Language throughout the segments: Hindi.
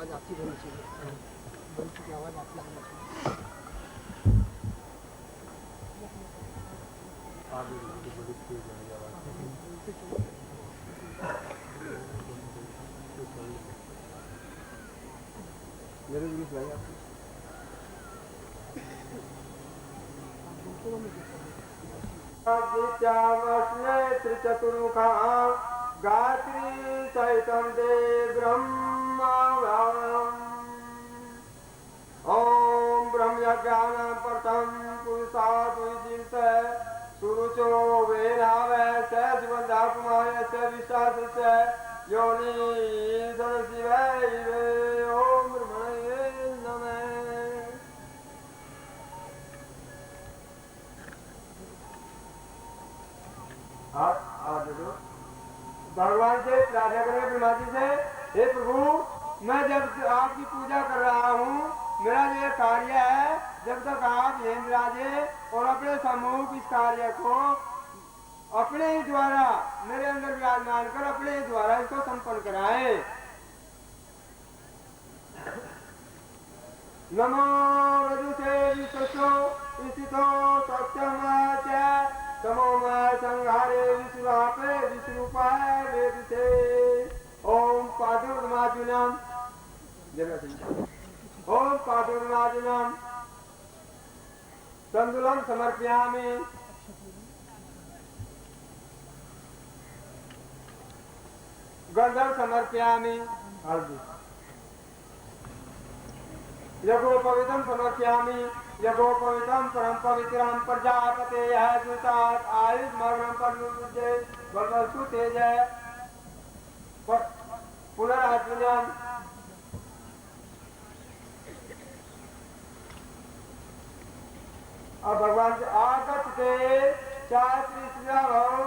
आवाज आपकी होनी चाहिए, बंसी की आवाज आपकी होनी चाहिए। मेरे भी भाई आपको त्रिचतुर्मुखा गायत्री सहितं दे ब्रह्मावरम् ओम ब्रह्मज्ञानं परतं पुरुषाद्विजीवते सुरुचो वेनावै स जीवन्धात्माय स विश्वासस्य योनि सदशिवैवे ओम ब्रह्मणे नमः। भगवान से प्रार्थना करें ब्रह्मा जी से, हे प्रभु मैं जब आपकी पूजा कर रहा हूँ, मेरा जो कार्य है जब तक आप हेमराजे और अपने सम्मुख इस कार्य को अपने ही द्वारा मेरे अंदर विराजमान कर अपने ही द्वारा इसको संपन्न कराए। नमो रजुसे विश्वसो स्थितो सत्यम तमोम संहारे विश्वापे विष्णुपाय वेदिते ओम पादुर्माजुनम ओम पादुर्माजुनम तंदुलम समर्पयामि गंधर्व समर्पयामि यज्ञोपवीतं समर्पयामि यज्ञोपवीतं परम पवित्रं प्रजापतेः सुतात् आयुर्मग्नं परमुज्जे वरवस्तु तेज पुनरात्मनम् अब भगवान से आगच्छते शास्त्री श्रीराम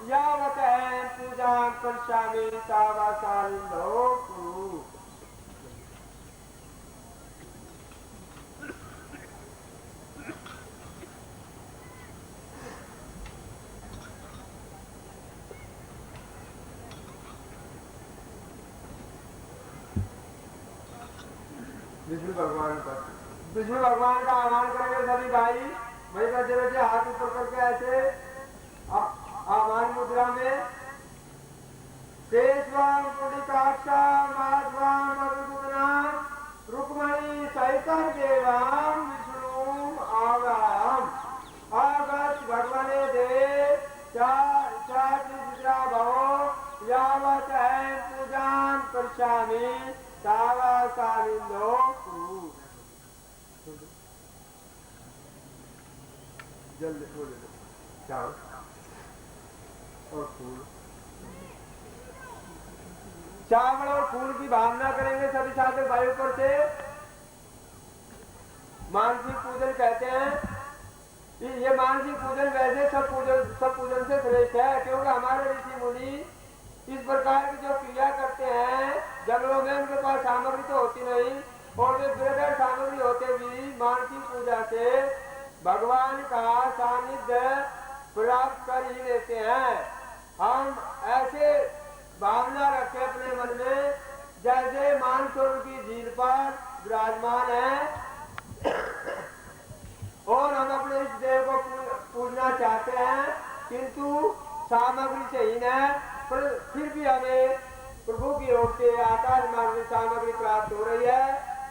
यावत् पूजां करिष्यामि तावत्कालिनो कुरु। विष्णु भगवान का आह्वान करेंगे सभी भाई, वही बच्चे बच्चे हाथ ऊपर करके ऐसे आह्वान मुद्रा में केशवाम पुंडरीकाक्षा माधवाम मधुसूदनाम रुक्मणी सहितं देवाम विष्णुम आवाम आगत भगवाने दे चार भवो यावत् पूजां करिष्यामि तावत्कालिनो कुरु। जल्दी बोले चावल और फूल, चावल और फूल की भावना करेंगे सभी साधक भाइयों पर से। मानसिक पूजन कहते हैं, ये मानसिक पूजन वैसे सब पूजन से श्रेष्ठ है, क्योंकि हमारे ऋषि मुनि इस प्रकार की जो क्रिया करते हैं, जंगलों में उनके पास सामग्री तो होती नहीं और वे बगैर सामग्री होते भी मानसिक पूजा से भगवान का सानिध्य प्राप्त कर ही लेते हैं। हम ऐसे भावना रखें अपने मन में जैसे मानसरोवर की झील पर विराजमान है और हम अपने इस देव को पूजना चाहते हैं, किंतु सामग्री से ही है, पर फिर भी हमें प्रभु की ओर से आकाश मार्ग में सामग्री प्राप्त हो रही है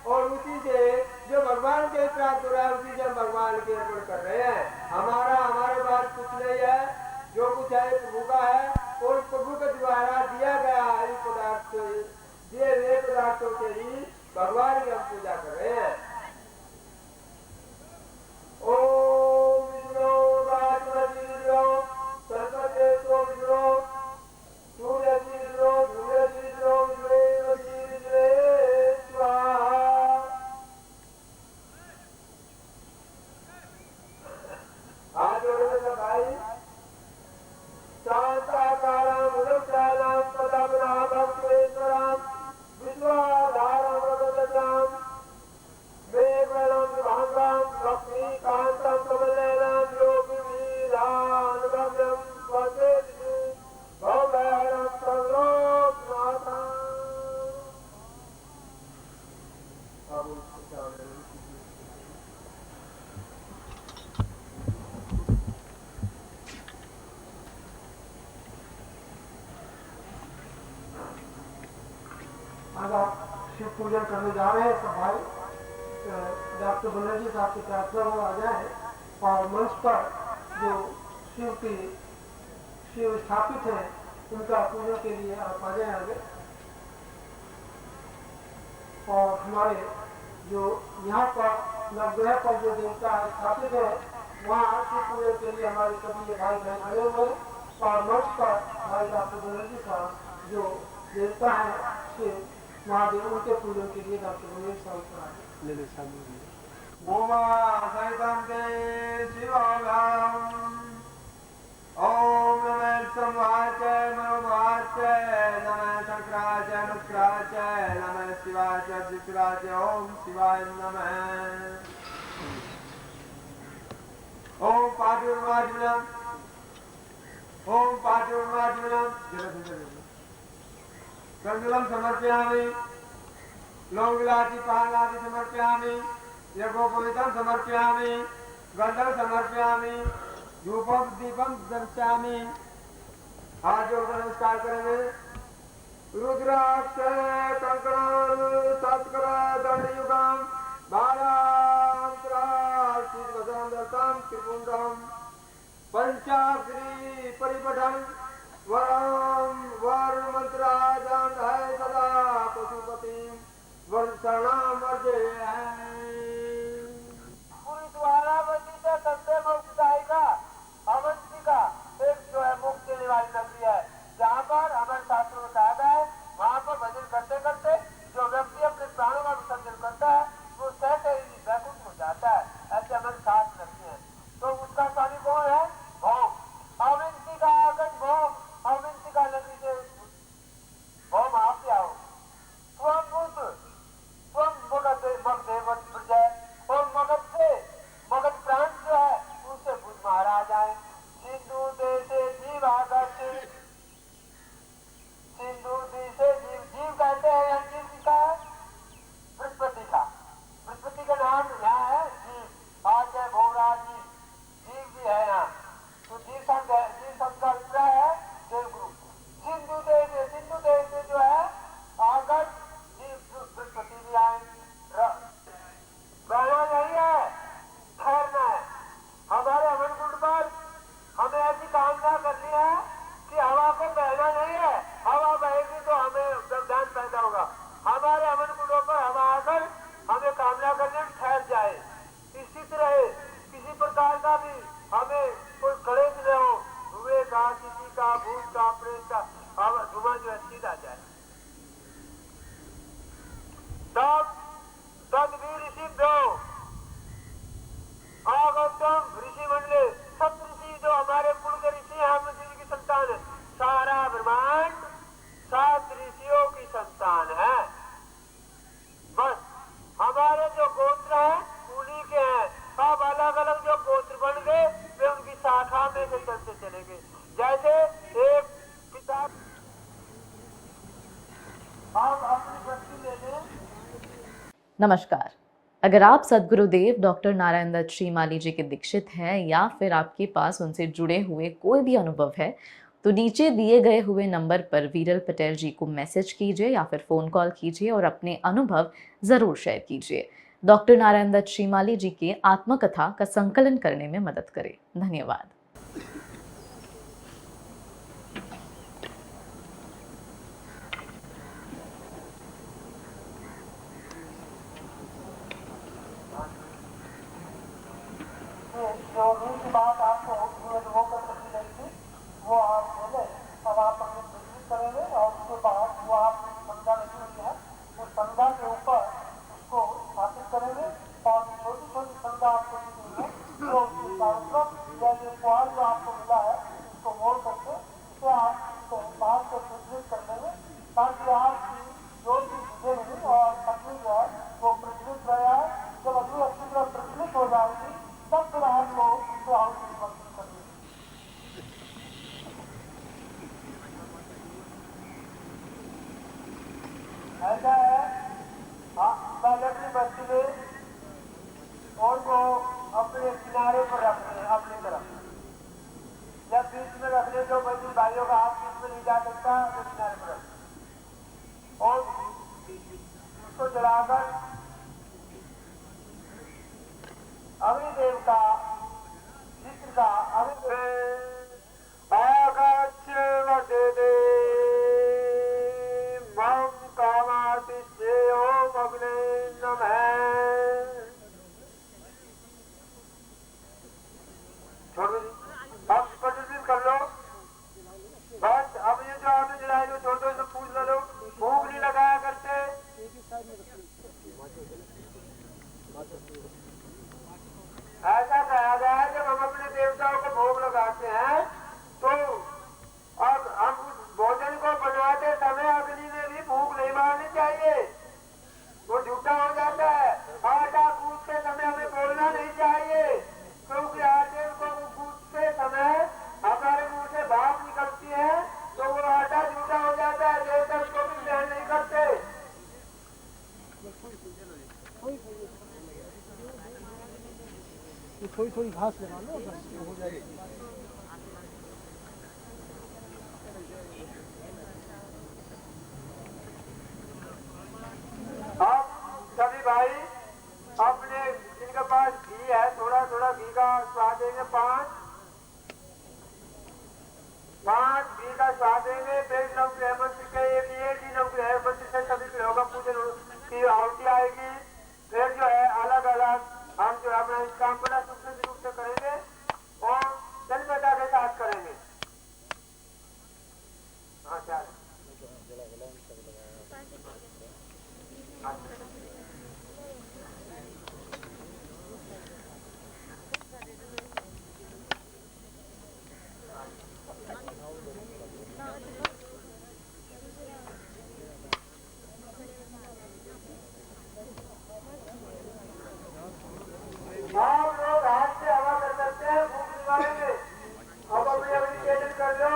और उसी से जो भगवान के प्राप्त हो रहा है उसी से हम भगवान के अर्पण कर रहे हैं। हमारे पास कुछ नहीं है, जो कुछ है प्रभु का है और प्रभु के द्वारा दिया गया दिए हुए पदार्थों से ही भगवान की हम पूजा कर रहे हैं। ओम विष्णु राजमति विष्णु सरस्वती विष्णु सूर्य विष्णु धूर्य विष्णु विष्णु स्वाहा। आज जोड़े भाई शांताकारं मुदच्चालं पद्मनाभं सुरेश्वरं विश्वाधारं रघुवंशं वेगवनं विभागं लक्ष्मीकान्तं कमलनयनं योगिवीरानुगम्यं वन्दे भवभयहरं सर्वलोकनाथं। आज आप शिव पूजन करने जा रहे हैं सब भाई। डॉक्टर बनर्जी साहब की प्रार्थना में आ जाए और मंच पर जो शिव स्थापित है उनका पूजन के लिए आप आ जाए आगे। और हमारे जो यहाँ पर नवग्रह पर जो देवता स्थापित है वहाँ शिव पूजन के लिए हमारे सभी भाई बहन खड़े हुए और मंच पर भाई डॉक्टर बनर्जी साहब जो देवता है शिव महादेव उनके पूजन के लिए डॉक्टर बनर्जी साहब उमा सहितं ते शिवाभ्याम् ओम नमः संवाय च मनोभाय च नमः शंकराय च नमस्काराय च नमः शिवाय च शिवराय च ओम शिवाय नमः ओम पाठ्योर्वाजिनम् ओम पाठ्योर्वाजिनम् कंदुलं समर्पयामि लौंगिलाचि पानादि समर्पयामि यज्ञोपवीतं समर्पयामि गंधं समर्पयामि धूपम दीपम दर्शयामि। हाथ जोड़कर नमस्कार करेंगे। रुद्राक्ष कंकणं सत्कर दंडयुगं बालांतराशीर्वदं दत्तं त्रिपुंडं पंचाक्षरी परिपठं वरं वर मंत्रादं है सदा पशुपतिं वर शरणं वर्जयामि। सबसे मुक्तिदायिका अवंतिका एक जो है मुक्त देने वाली नगरी है जहाँ पर हमारे शास्त्रों में कहा गया है वहाँ पर भजन करते करते जो व्यक्ति अपने प्राणों का विसर्जन करता है वो सहते ही वैकुंठ हो जाता है। ऐसे हमारे शास्त्र नगरी है। तो उसका स्वामी कौन है? भौम अवंतिका आकर भौम अवंतिका नगरी से भौम आप भी आओ स्वम बुद्ध स्वम मगध मगधेवत प्रजय और मगध से मगध प्रांत जो है उससे बुद्ध महाराज आए। सिंधु देशे जीव आगत सिंधु देशे जीव जीव कहते हैं यहाँ जीव किसका है? बृहस्पति का। बृहस्पति का नाम यहाँ है जीव। आज है भोगराज जीव भी है यहाँ। तो जीव शब्द का अभिप्राय है देवगुरु। सिंधु देश से जो है आगत जीव बृहस्पति भी आए। बहना नहीं है ठहरना है। हमारे हवन कुंड पर हमें ऐसी कामना करनी है कि हवा को बहना नहीं है। हवा बहेगी तो हमें व्यवधान पैदा होगा। हमारे हवन कुंडों पर हवा आकर हमें कामना करने में ठहर जाए, स्थित रहे। किसी प्रकार का भी हमें कोई कलेश न हो, धुएं का, किसी का, भूत का, प्रेत का धुआं जो है सीधा जाए। तद्वीर सिद्धो आगौतम ऋषि मंडले सब ऋषि जो हमारे कुल के ऋषि हैं हम ऋषि की संतान है। सारा ब्रह्मांड 7 ऋषियों की संतान है। बस हमारे जो गोत्र हैं उन्हीं के हैं। अब अलग अलग जो गोत्र बन गए वे उनकी शाखा में से चलते चलेंगे। जैसे एक पिता आप अपनी बस्ती ले लें। नमस्कार। अगर आप सद्गुरुदेव डॉक्टर नारायण दत्त श्रीमाली जी के दीक्षित हैं या फिर आपके पास उनसे जुड़े हुए कोई भी अनुभव है तो नीचे दिए गए हुए नंबर पर वीरल पटेल जी को मैसेज कीजिए या फिर फ़ोन कॉल कीजिए और अपने अनुभव ज़रूर शेयर कीजिए। डॉक्टर नारायण दत्त श्रीमाली जी की आत्मकथा का संकलन करने में मदद करें। धन्यवाद। जो की बात आपको वो कर सकती रही थी वो आप बोले। अब आप अपने विजिट करेंगे और उसके बाद वो आप संज्ञा लगी हुई है उस संज्ञा के ऊपर उसको स्थापित करेंगे और छोटी छोटी संज्ञा आपको दी गई है जो उसके कार्यक्रम या जो उपहार जो आपको मिला है उसको मोड़ करके इसे आप इसको बाहर से प्रज्वलित कर देंगे ताकि आपकी जो भी चीजें मिली और पत्नी जो है वो प्रज्वलित रहा है। जब अभी अच्छी तरह प्रज्वलित हो जाएगी तब फिर आपको उससे आउटपुट वर्किंग करनी है। ऐसा है पहले अपनी बस्ती में और को अपने किनारे पर रख ले अपनी तरफ। जब बीच में रख ले जो बच्ची भाइयों का हाथ बीच में नहीं जा सकता तो किनारे पर रख। और इसको जलाकर अग्निदेव का चित्र का कर लो बस। अब ये जो आपने जलाई लो छोड़ दो, इसे पूछ लो। भूख नहीं लगाया करते। ऐसा कहा गया है जब हम अपने देवताओं को भोग लगाते हैं तो अब हम उस भोजन को बनाते समय अग्नि में भी भूख नहीं मारनी चाहिए, वो झूठा हो जाता है। आटा कूदते समय हमें बोलना नहीं चाहिए, क्योंकि आटे को कूदते समय हमारे मुंह से भाप निकलती है तो वो आटा झूठा हो जाता है, देवता उसको भी सहन नहीं करते। थोड़ी थोड़ी घास लगा लो, बस हो जाएगी। अब सभी भाई अपने जिनके पास घी है थोड़ा थोड़ा घी का स्वाद देंगे। पांच घी का स्वाद देंगे। फिर नवग्रह मंत्र के एक ही नवग्रह मंत्र से सभी ग्रहों का पूजन की आहुति आएगी। फिर जो है अलग अलग हम जो अपना इस काम बड़ा सुखद रूप से करेंगे और जन्मता के साथ करेंगे। हाँ क्या आप लोग हाथ से हवा कर सकते हैं, भूख निकालेंगे। अब अपनी अपनी केंद्र कर लो।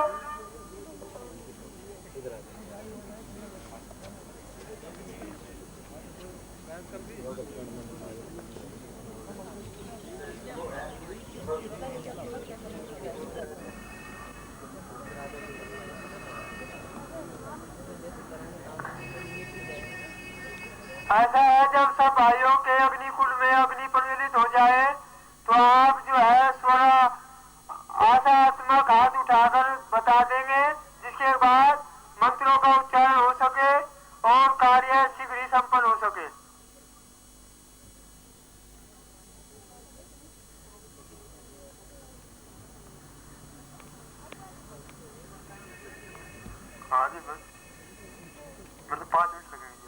ऐसा है जब सब भाइयों के अग्निकुंड में अग्नि प्रज्वलित हो जाए तो आप जो है स्वर आशात्मक हाथ उठाकर बता देंगे, जिसके बाद मंत्रों का उच्चारण हो सके और कार्य शीघ्र ही संपन्न हो सके। हाँ जी बस मतलब 5 मिनट लगेंगे।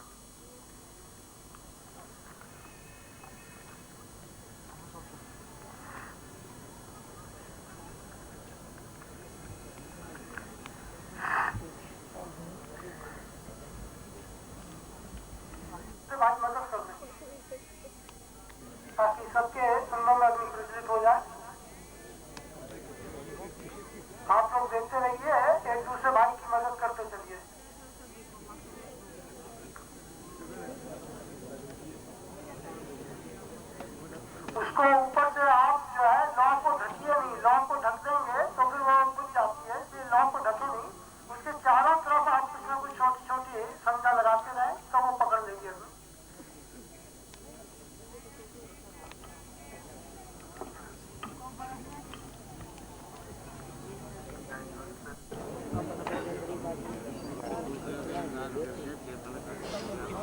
बात मदद कर दें ताकि सबके संभव में अग्नि प्रज्वलित हो जाए। आप लोग देखते रहिए, एक दूसरे भाई की मदद करते चलिए। उसको ऊपर से आप जो है लौ को ढकिए नहीं, लौ को ढक देंगे तो फिर वो बुझ जाती है, इसलिए लौ को ढके नहीं। उसके चारों तरफ आप कुछ ना कुछ छोटी छोटी संख्या लगाते रहें तो वो पकड़ लेंगे।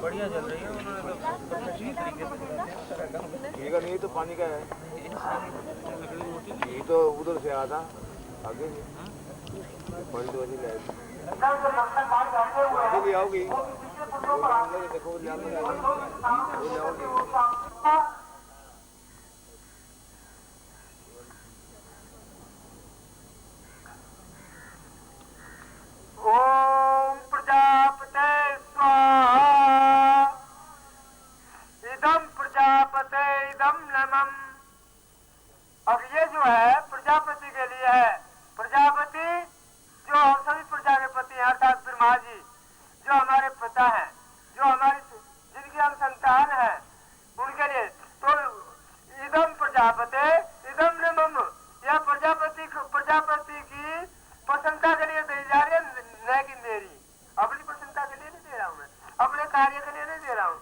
बढ़िया चल रही है, उन्होंने तो अच्छी तरीके से। ये का नहीं तो पानी का है, ये तो उधर से आता आगे बड़ी तो वजह ले आओगी देखो ले आओगी। ओम प्रजापते स्वाहा इदम प्रजापते इदम नमः। अब ये जो है प्रजापति के लिए है। प्रजापति जो हम सभी प्रजा के पति हैं, अर्थात ब्रह्मा जी जो हमारे पिता हैं, जो हमारी जिनकी हम संतान है, उनके लिए तो इदम प्रजापते इदम नमः। यह प्रजापति की प्रसन्नता के लिए दी जा रही है, न कि मेरी। अपनी प्रसन्नता के लिए नहीं दे रहा हूँ मैं, अपने कार्य के लिए नहीं दे रहा हूँ।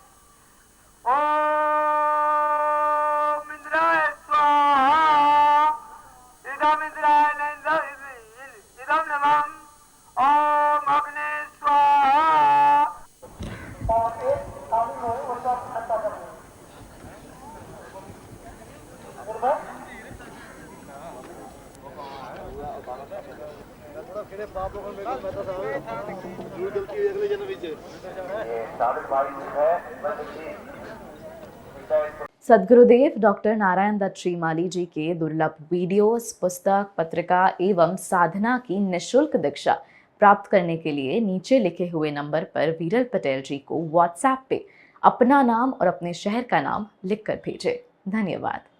सद्गुरुदेव डॉक्टर नारायण दत्त श्रीमाली जी के दुर्लभ वीडियोस, पुस्तक, पत्रिका एवं साधना की निःशुल्क दीक्षा प्राप्त करने के लिए नीचे लिखे हुए नंबर पर वीरल पटेल जी को व्हाट्सएप पे अपना नाम और अपने शहर का नाम लिखकर भेजें। धन्यवाद।